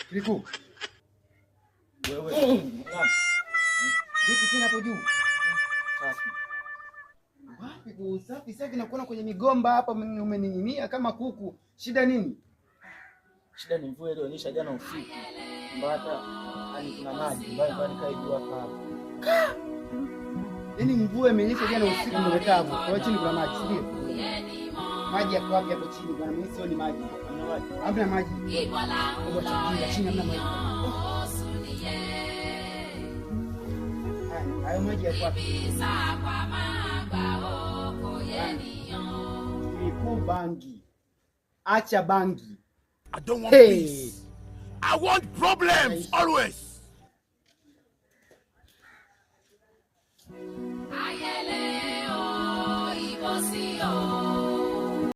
Kiriku. Wewe. Vipi tena hapo juu? Safi. Wapi kusafi sasa nakuona kwenye migomba hapa umening'inia kama kuku. Shida nini? Shida ni mvua ilionyesha jana usiku. Mbata yani kuna maji mbaya kaijua hapa. Yaani mvua imenyesha jana usiku ndio kavu. Kwa chini kuna maji, ndio? Maji yako wapi hapo chini bwana? Mimi sioni maji. Hamna maji. Kwa chini hamna maji. Hayo maji yako wapi? Kiriku bangi. Acha bangi. I don't want peace. I want problems always. Ayeleo, ibo si o.